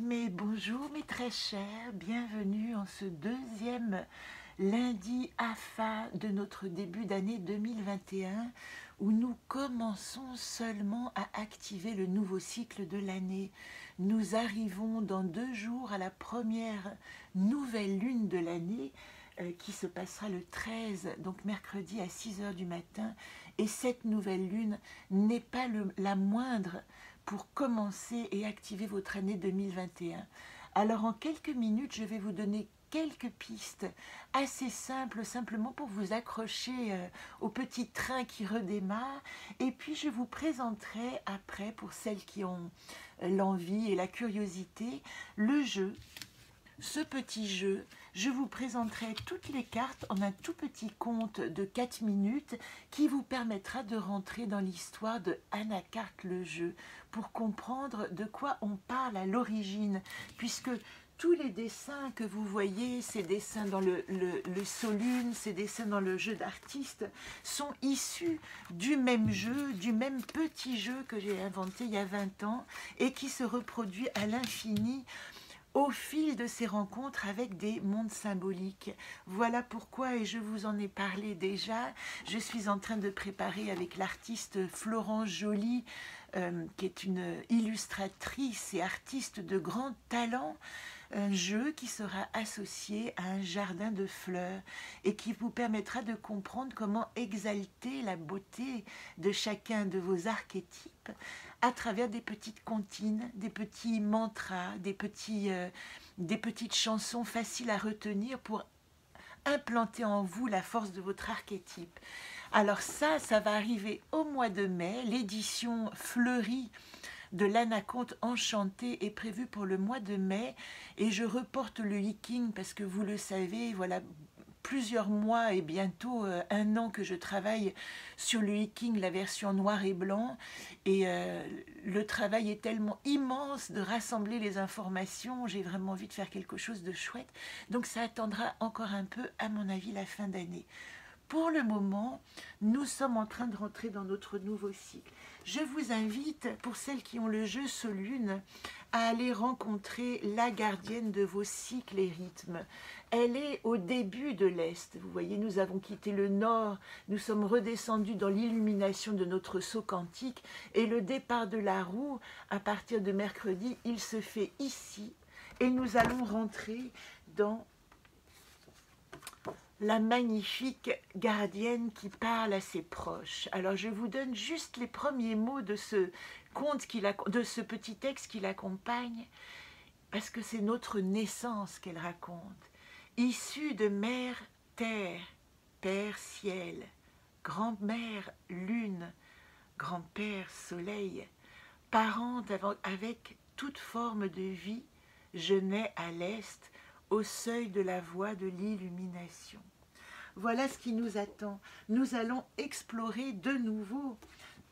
Mais bonjour mes très chers, bienvenue en ce deuxième lundi AFA de notre début d'année 2021 où nous commençons seulement à activer le nouveau cycle de l'année. Nous arrivons dans 2 jours à la première nouvelle lune de l'année qui se passera le 13, donc mercredi à 6 heures du matin. Et cette nouvelle lune n'est pas la moindre pour commencer et activer votre année 2021. Alors en quelques minutes, je vais vous donner quelques pistes assez simples, simplement pour vous accrocher au petit train qui redémarre. Et puis je vous présenterai après, pour celles qui ont l'envie et la curiosité, le jeu. Ce petit jeu, je vous présenterai toutes les cartes en un tout petit conte de 4 minutes qui vous permettra de rentrer dans l'histoire de Anacarte le jeu pour comprendre de quoi on parle à l'origine, puisque tous les dessins que vous voyez, ces dessins dans le Solune, ces dessins dans le jeu d'artiste, sont issus du même jeu, du même petit jeu que j'ai inventé il y a 20 ans et qui se reproduit à l'infini au fil de ces rencontres avec des mondes symboliques. Voilà pourquoi, et je vous en ai parlé déjà, je suis en train de préparer avec l'artiste Florence Joly, qui est une illustratrice et artiste de grand talent, un jeu qui sera associé à un jardin de fleurs et qui vous permettra de comprendre comment exalter la beauté de chacun de vos archétypes à travers des petites comptines, des petits mantras, des petites chansons faciles à retenir pour implanter en vous la force de votre archétype. Alors ça va arriver au mois de mai. L'édition fleurie de l'Anaconte enchantée est prévue pour le mois de mai et je reporte le hiking parce que vous le savez, voilà plusieurs mois et bientôt 1 an que je travaille sur le hiking, la version noir et blanc, et le travail est tellement immense de rassembler les informations, j'ai vraiment envie de faire quelque chose de chouette, donc ça attendra encore un peu, à mon avis, la fin d'année. Pour le moment, nous sommes en train de rentrer dans notre nouveau cycle. Je vous invite, pour celles qui ont le jeu Solune, à aller rencontrer la gardienne de vos cycles et rythmes. Elle est au début de l'Est. Vous voyez, nous avons quitté le Nord, nous sommes redescendus dans l'illumination de notre saut quantique, et le départ de la roue, à partir de mercredi, il se fait ici, et nous allons rentrer dans la magnifique gardienne qui parle à ses proches. Alors je vous donne juste les premiers mots de ce conte, de ce petit texte qui l'accompagne, parce que c'est notre naissance qu'elle raconte. Issue de mère terre, père ciel, grand-mère lune, grand-père soleil, parente avec toute forme de vie, je nais à l'est, au seuil de la voie de l'illumination. Voilà ce qui nous attend. Nous allons explorer de nouveau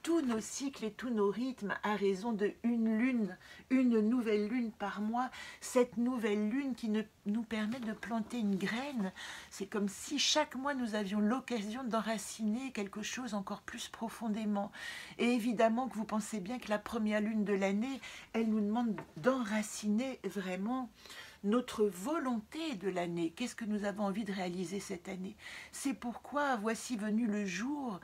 tous nos cycles et tous nos rythmes à raison de une nouvelle lune par mois. Cette nouvelle lune qui nous permet de planter une graine. C'est comme si chaque mois nous avions l'occasion d'enraciner quelque chose encore plus profondément. Et évidemment que vous pensez bien que la première lune de l'année, elle nous demande d'enraciner vraiment notre volonté de l'année. Qu'est-ce que nous avons envie de réaliser cette année? C'est pourquoi voici venu le jour,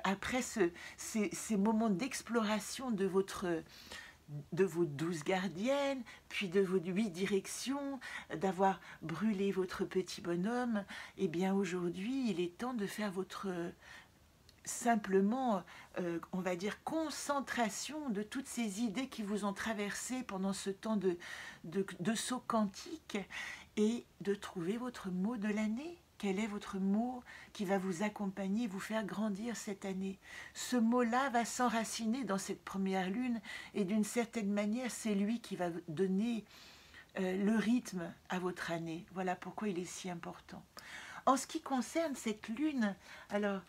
après ces moments d'exploration de vos 12 gardiennes, puis de vos 8 directions, d'avoir brûlé votre petit bonhomme, et bien aujourd'hui, il est temps de faire votre simplement, on va dire, concentration de toutes ces idées qui vous ont traversé pendant ce temps de saut quantique et de trouver votre mot de l'année. Quel est votre mot qui va vous accompagner, vous faire grandir cette année? Ce mot-là va s'enraciner dans cette première lune et d'une certaine manière, c'est lui qui va donner le rythme à votre année. Voilà pourquoi il est si important. En ce qui concerne cette lune, alors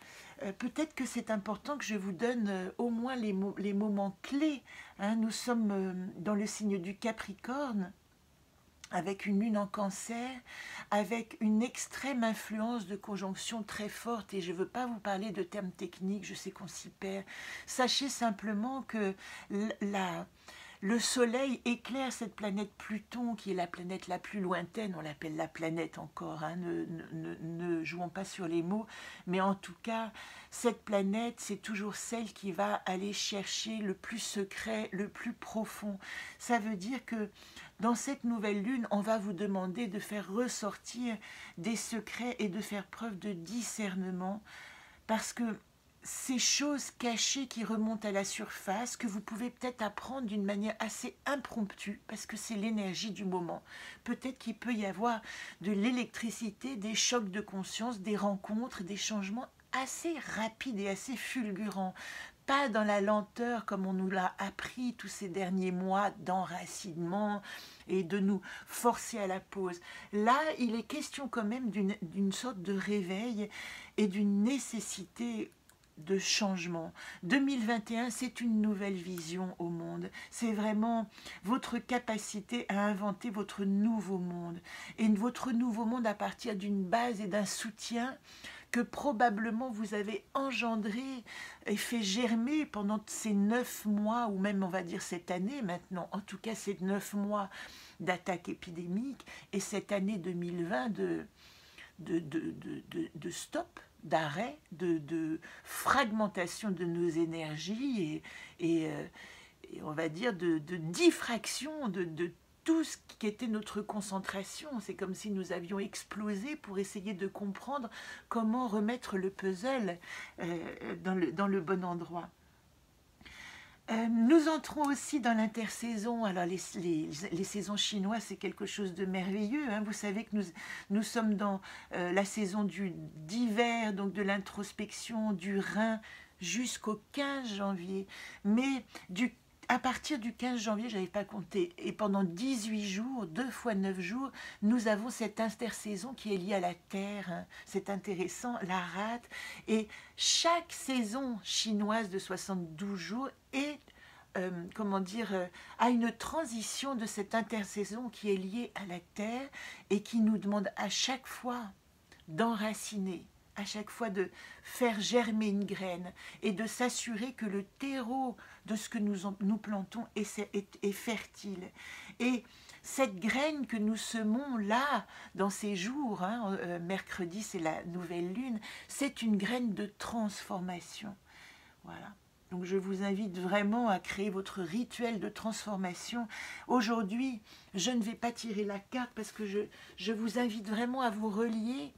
peut-être que c'est important que je vous donne au moins les moments clés. Hein. Nous sommes dans le signe du Capricorne, avec une lune en Cancer, avec une extrême influence de conjonction très forte, et je ne veux pas vous parler de termes techniques, je sais qu'on s'y perd. Sachez simplement que le Soleil éclaire cette planète Pluton, qui est la planète la plus lointaine, on l'appelle la planète encore, hein, ne jouons pas sur les mots, mais en tout cas, cette planète, c'est toujours celle qui va aller chercher le plus secret, le plus profond. Ça veut dire que dans cette nouvelle lune, on va vous demander de faire ressortir des secrets et de faire preuve de discernement, parce que ces choses cachées qui remontent à la surface, que vous pouvez peut-être apprendre d'une manière assez impromptue, parce que c'est l'énergie du moment. Peut-être qu'il peut y avoir de l'électricité, des chocs de conscience, des rencontres, des changements assez rapides et assez fulgurants. Pas dans la lenteur comme on nous l'a appris tous ces derniers mois d'enracinement et de nous forcer à la pause. Là, il est question quand même d'une sorte de réveil et d'une nécessité de changement. 2021, c'est une nouvelle vision au monde. C'est vraiment votre capacité à inventer votre nouveau monde. Et votre nouveau monde à partir d'une base et d'un soutien que probablement vous avez engendré et fait germer pendant ces 9 mois, ou même on va dire cette année maintenant, en tout cas ces 9 mois d'attaque épidémique et cette année 2020 de stop, d'arrêt, de fragmentation de nos énergies et on va dire de diffraction de tout ce qui était notre concentration. C'est comme si nous avions explosé pour essayer de comprendre comment remettre le puzzle dans le bon endroit. Nous entrons aussi dans l'intersaison. Alors les saisons chinoises, c'est quelque chose de merveilleux, hein. Vous savez que nous sommes dans la saison d'hiver, donc de l'introspection, du rein, jusqu'au 15 janvier. Mais à partir du 15 janvier, je n'avais pas compté, et pendant 18 jours, 2 fois 9 jours, nous avons cette intersaison qui est liée à la Terre, hein. C'est intéressant, la rate, et chaque saison chinoise de 72 jours est, a une transition de cette intersaison qui est liée à la Terre et qui nous demande à chaque fois d'enraciner, à chaque fois de faire germer une graine et de s'assurer que le terreau de ce que nous plantons est fertile. Et cette graine que nous semons là, dans ces jours, hein, mercredi c'est la nouvelle lune, c'est une graine de transformation. Voilà. Donc je vous invite vraiment à créer votre rituel de transformation. Aujourd'hui, je ne vais pas tirer la carte parce que je vous invite vraiment à vous relier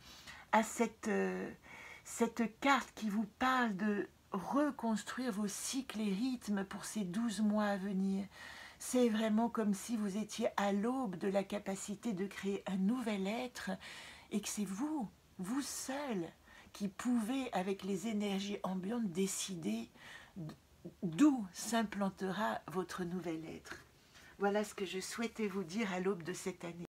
à cette carte qui vous parle de reconstruire vos cycles et rythmes pour ces 12 mois à venir. C'est vraiment comme si vous étiez à l'aube de la capacité de créer un nouvel être et que c'est vous seul, qui pouvez, avec les énergies ambiantes, décider d'où s'implantera votre nouvel être. Voilà ce que je souhaitais vous dire à l'aube de cette année.